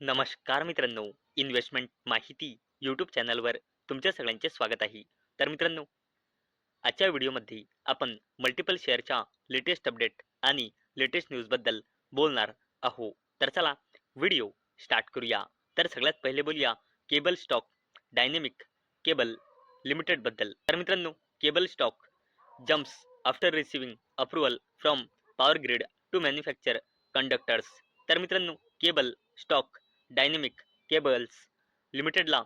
नमस्कार मित्रांनो, इन्व्हेस्टमेंट माहिती यूट्यूब चॅनलवर तुमच्या सगळ्यांचे स्वागत आहे. तर मित्रांनो, आजच्या व्हिडिओमध्ये आपण मल्टिपल शेअरच्या लेटेस्ट अपडेट आणि लेटेस्ट न्यूजबद्दल बोलणार आहोत. तर चला व्हिडिओ स्टार्ट करूया. तर सगळ्यात पहिले बोलूया केबल स्टॉक डायनेमिक केबल लिमिटेडबद्दल. तर मित्रांनो, cable stock jumps after receiving approval from power grid to manufacture conductors. तर मित्रांनो, केबल स्टॉक डायनेमिक केबल्स लिमिटेडला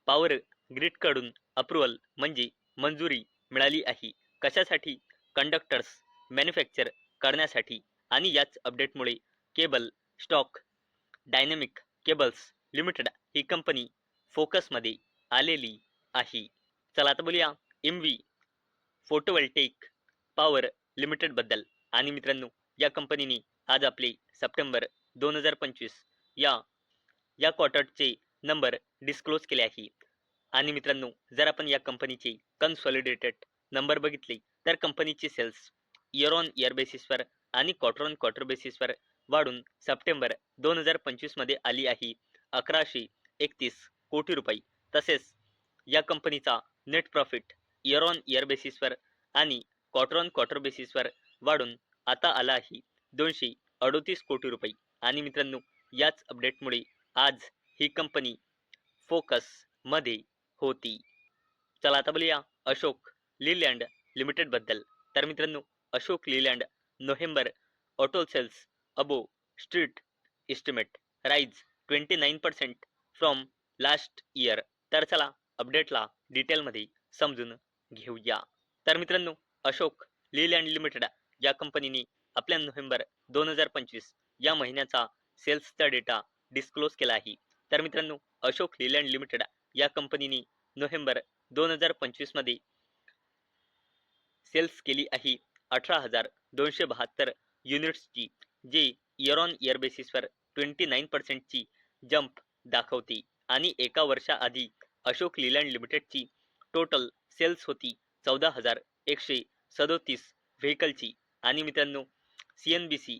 पॉवर ग्रिडकडून अप्रूव्हल म्हणजे मंजुरी मिळाली आहे. कशासाठी? कंडक्टर्स मॅन्युफॅक्चर करण्यासाठी. आणि याच अपडेटमुळे cable stock dynamic Cables Limited ही कंपनी फोकसमध्ये आलेली आहे. चला आता बोलूया एमव्ही फोटोवोल्टेइक पॉवर लिमिटेडबद्दल. आणि मित्रांनो, या कंपनीने आज आपले सप्टेंबर 2025 या या क्वार्टरचे नंबर डिस्क्लोज केले आहे. आणि मित्रांनो, जर आपण या कंपनीचे कन्सॉलिडेटेड नंबर बघितले तर कंपनीचे सेल्स इयर ऑन इयर बेसिसवर आणि क्वार्टर ऑन क्वार्टर बेसिसवर वाढून सप्टेंबर 2025 मध्ये आली आहे 1131 कोटी रुपये. तसेच या कंपनीचा net profit year on year बेसिसवर आणि क्वार्टर ऑन क्वार्टर बेसिसवर वाढून आता आला आहे 238 कोटी रुपये. आणि मित्रांनो, याच अपडेटमुळे आज ही कंपनी फोकस मध्ये होती. चला आता बोलूया अशोक लीलँड लिमिटेड बद्दल. तर मित्रांनो, Ashok Leyland November auto sales above street estimate rise 29% from last year. तर चला अपडेटला डिटेलमध्ये समजून घेऊया. तर मित्रांनो, अशोक लीलँड लिमिटेड या कंपनीने आपल्या नोव्हेंबर 2025 या महिन्याचा सेल्सचा डेटा डिस्क्लोज केला आहे. तर मित्रांनो, अशोक लीलँड लिमिटेड या कंपनीने नोव्हेंबर 2025 मध्ये सेल्स केली आहे 18,272 युनिट्सची, जे इयर ऑन इयर बेसिसवर 29% ची जंप दाखवते. आणि एका वर्षाआधी अशोक लीलँड लिमिटेडची टोटल सेल्स होती 14,137 व्हेकलची. आणि मित्रांनो, CNBC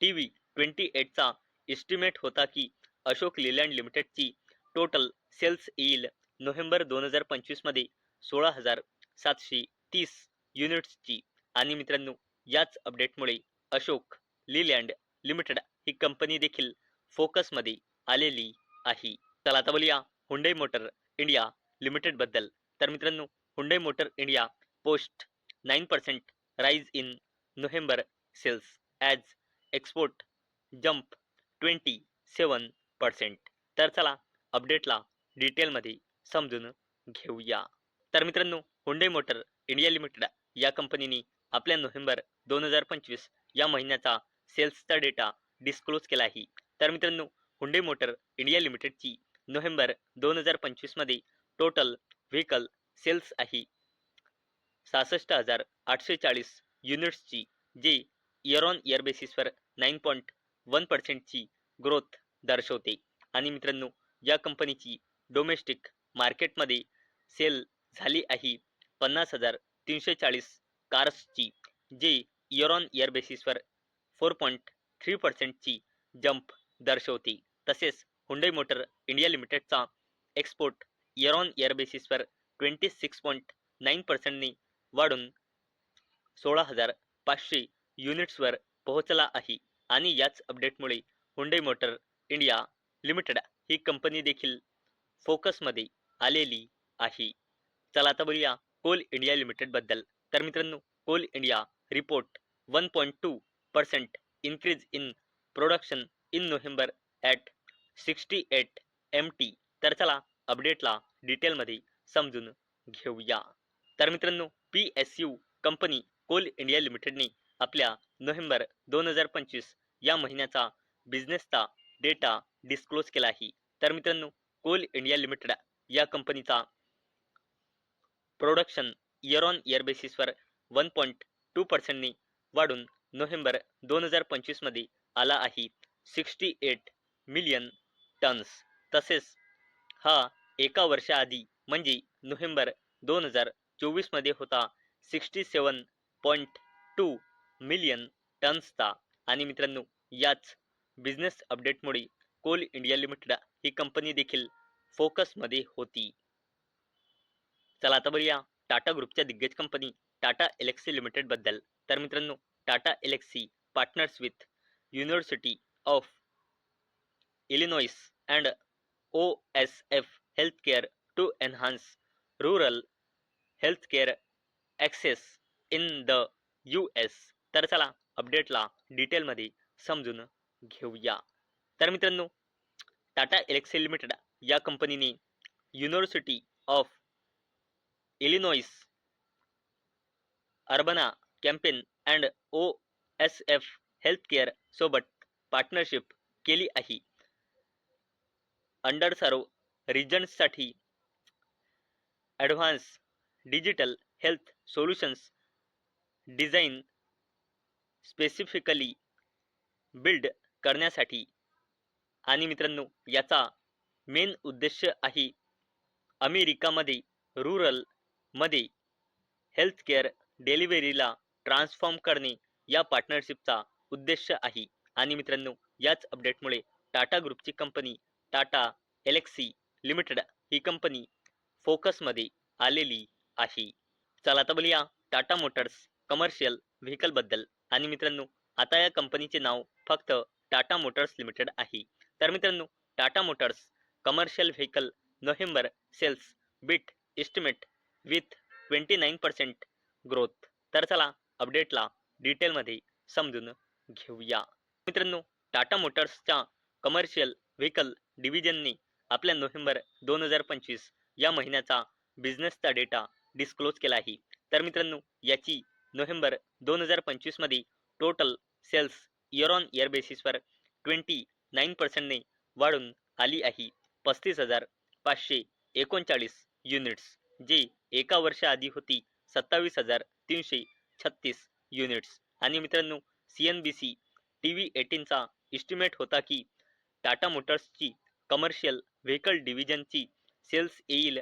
TV 28 चा एस्टिमेट होता की अशोक लीलँड लिमिटेडची टोटल सेल्स येईल नोव्हेंबर 2025 मध्ये 16,730 युनिट्सची. आणि मित्रांनो, याच अपडेटमुळे अशोक लीलँड लिमिटेड ही कंपनी देखील फोकसमध्ये आलेली आहे. चला आता बोलूया हुंडई मोटर इंडिया लिमिटेड बद्दल. तर मित्रांनो, Hyundai motor India post 9% rise in November sales as export jump 27%. तर चला अपडेटला डिटेलमध्ये समजून घेऊया. तर मित्रांनो, हुंडई मोटर इंडिया लिमिटेड या कंपनीने आपल्या नोव्हेंबर 2025 या महिन्याचा सेल्सचा डेटा डिस्क्लोज केला आहे. तर मित्रांनो, हुंडई मोटर इंडिया लिमिटेडची नोव्हेंबर 2025 मध्ये टोटल व्हेकल सेल्स आहे 66,840 युनिट्सची, जे इयर ऑन इयर बेसिसवर 9.1% ची ग्रोथ दर्शवते. आणि मित्रांनो, या कंपनीची डोमेस्टिक मार्केटमध्ये सेल झाली आहे 50,340 कार्सची, जे इयर ऑन इयर बेसिसवर 4.3% ची जंप दर्शवते. तसेच हुंडई मोटर इंडिया लिमिटेडचा एक्सपोर्ट इयर ऑन इयर बेसिसवर 26.9% ने वाढून 16,500 युनिट्सवर पोहोचला आहे. आणि याच अपडेटमुळे हुंडई मोटर इंडिया लिमिटेड ही कंपनी देखील फोकसमध्ये आलेली आहे. चला आता बोलूया कोल इंडिया लिमिटेड बद्दल. तर मित्रांनो, Coal India report 1.2% increase in production in November at 68 MT. तर चला अपडेटला डिटेलमध्ये समजून घेऊया. तर मित्रांनो, PSU कंपनी कोल इंडिया लिमिटेडने आपल्या नोव्हेंबर 2025 या महिन्याचा बिझनेसचा डेटा डिस्क्लोज केला आहे. तर मित्रांनो, कोल इंडिया लिमिटेड या कंपनीचा प्रोडक्शन इयर ऑन इयर बेसिसवर 1.2% ने वाढून नोव्हेंबर 2025 मध्ये आला आहे 68 मिलियन टन्स. तसेच हा एका वर्षाआधी म्हणजे नोव्हेंबर 2024 मध्ये होता 67.2 मिलियन टन्सचा. आणि मित्रांनो, याच बिझनेस अपडेटमुळे कोल इंडिया लिमिटेड ही कंपनी देखील फोकसमध्ये होती. चला आता बघूया टाटा ग्रुपच्या दिग्गज कंपनी टाटा एलेक्सी लिमिटेड बद्दल. तर मित्रांनो, Tata Elxsi partners with university of Illinois and OSF healthcare to enhance rural healthcare access in the US. तर चला अपडेटला डिटेलमध्ये समजून घेऊया. तर मित्रांनो, टाटा एलेक्सी लिमिटेड या कंपनीने University of Illinois Urbana Champaign and OSF healthcare सोबत पार्टनरशिप केली आहे. अंडर सर्व रिजन्ससाठी advance digital health solutions design specifically build करण्यासाठी. आणि मित्रांनो, याचा मेन उद्देश आहे अमेरिकामध्ये रुरल मध्ये हेल्थकेअर डिलिव्हरीला ट्रान्सफॉर्म करणे. या पार्टनरशिपचा उद्देश आहे. आणि मित्रांनो, याच अपडेटमुळे टाटा ग्रुपची कंपनी टाटा एलेक्सी लिमिटेड ही कंपनी फोकसमध्ये आलेली आहे. चला आता बोलूया टाटा मोटर्स कमर्शियल व्हेकल बद्दल. आणि मित्रांनो, आता या कंपनीचे नाव फक्त टाटा मोटर्स लिमिटेड आहे. तर मित्रांनो, Tata motors commercial vehicle November sales beat estimate with 29% growth. तर चला अपडेटला डिटेलमध्ये समजून घेऊया. मित्रांनो, टाटा मोटर्सच्या कमर्शियल व्हेकल डिव्हिजनने आपल्या नोव्हेंबर 2025 या महिन्याचा बिझनेसचा डेटा डिस्क्लोज केला आहे. तर मित्रांनो, याची नोव्हेंबर 2025 मध्ये total sales year on year बेसिसवर 29% ने वाढून आली आहे 35,539 युनिट्स, जे एका वर्षाआधी होती 27,336 युनिट्स. आणि मित्रांनो, CNBC TV18चा इस्टिमेट होता की टाटा मोटर्सची कमर्शियल व्हेकल डिव्हिजनची सेल्स येईल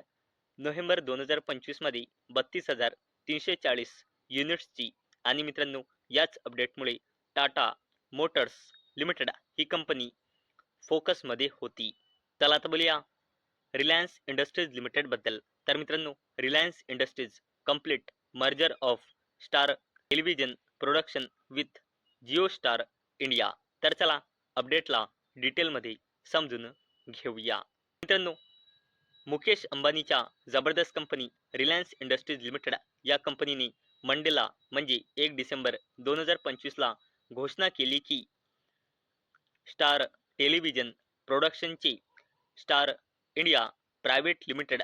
नोव्हेंबर 2025 मध्ये 32,340 युनिट्सची. आणि मित्रांनो, याच अपडेटमुळे टाटा मोटर्स लिमिटेड ही कंपनी फोकसमध्ये होती. चला आता बोलूया रिलायन्स इंडस्ट्रीज लिमिटेड बद्दल. तर मित्रांनो, Reliance industries complete merger of star television production with Jio star India. तर चला अपडेटला डिटेलमध्ये समजून घेऊया. मित्रांनो, मुकेश अंबानीच्या जबरदस्त कंपनी रिलायन्स इंडस्ट्रीज लिमिटेड या कंपनीने मंडेला म्हणजे 1 डिसेंबर 2025ला घोषणा केली की स्टार टेलिव्हिजन प्रोडक्शनचे स्टार इंडिया प्रायव्हेट लिमिटेड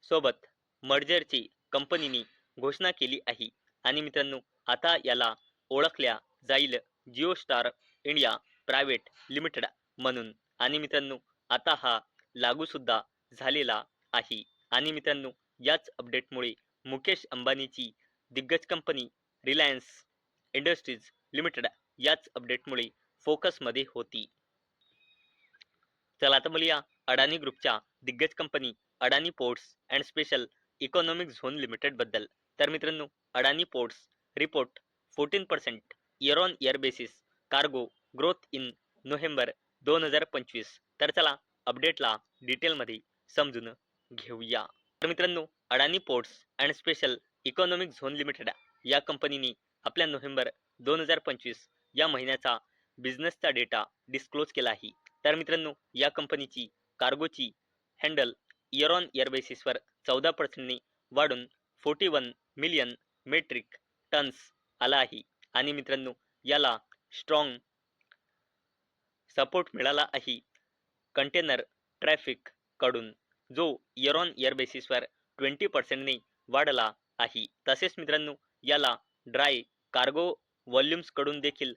सोबत मर्जरची कंपनीने घोषणा केली आहे. आणि मित्रांनो, आता याला ओळखल्या जाईल Jio star India Private limited म्हणून. आणि मित्रांनो, आता हा लागू सुद्धा झालेला आहे. आणि मित्रांनो, याच अपडेटमुळे मुकेश अंबानीची दिग्गज कंपनी रिलायन्स इंडस्ट्रीज लिमिटेड याच अपडेटमुळे फोकसमध्ये होती. चला आता बोलूया अडानी ग्रुपच्या दिग्गज कंपनी Adani Ports and Special Economic Zone Limited बद्दल. तर मित्रांनो, Adani Ports report 14% year on year basis cargo growth in November 2025. तर चला अपडेटला डिटेलमध्ये समजून घेऊया. तर मित्रांनो, Adani Ports and Special Economic Zone Limited या कंपनीने आपल्या नोव्हेंबर 2025 या महिन्याचा बिझनेसचा डेटा डिस्क्लोज केला आहे. तर मित्रांनो, या कंपनीची कार्गोची हँडल इयर ऑन इयर बेसिसवर 14% ने वाढून 41 मिलियन मेट्रिक टन्स आला आहे. आणि मित्रांनो, याला स्ट्रॉंग सपोर्ट मिळाला आहे कंटेनर ट्रॅफिक कडून, जो इयर ऑन इयर बेसिसवर 20% ने वाढला आहे. तसेच मित्रांनो, याला ड्राय कार्गो व्हॉल्यूम्स कडून देखील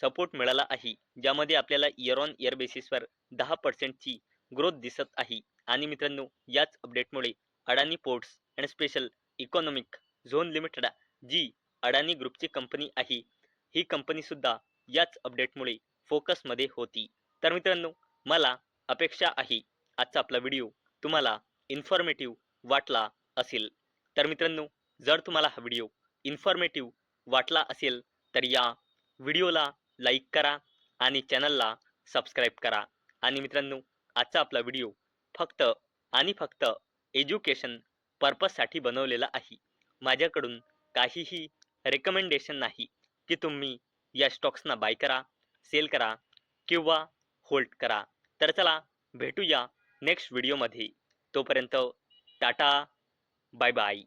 सपोर्ट मिळाला आहे, ज्यामध्ये आपल्याला इयर ऑन इयर बेसिसवर 10% ची ग्रोथ दिसत आहे. आणि मित्रांनो, याच अपडेटमुळे Adani Ports and Special Economic Zone Limited जी अडानी ग्रुपची कंपनी आहे, ही कंपनी सुद्धा याच अपडेटमुळे फोकसमध्ये होती. तर मित्रांनो, मला अपेक्षा आहे आजचा आपला व्हिडिओ तुम्हाला इन्फॉर्मेटिव्ह वाटला असेल. तर मित्रांनो, जर तुम्हाला हा व्हिडिओ इन्फॉर्मेटिव्ह वाटला असेल तर या व्हिडिओला लाईक करा आणि चॅनलला सबस्क्राईब करा. आणि मित्रांनो, आजचा आपला व्हिडिओ फक्त आणि फक्त एज्युकेशन पर्पजसाठी बनवलेला आहे. माझ्याकडून काहीही रेकमेंडेशन नाही की तुम्ही या स्टॉक्सना बाय करा, सेल करा किंवा होल्ड करा. तर चला भेटूया नेक्स्ट व्हिडिओमध्ये. तोपर्यंत टाटा, बाय बाय.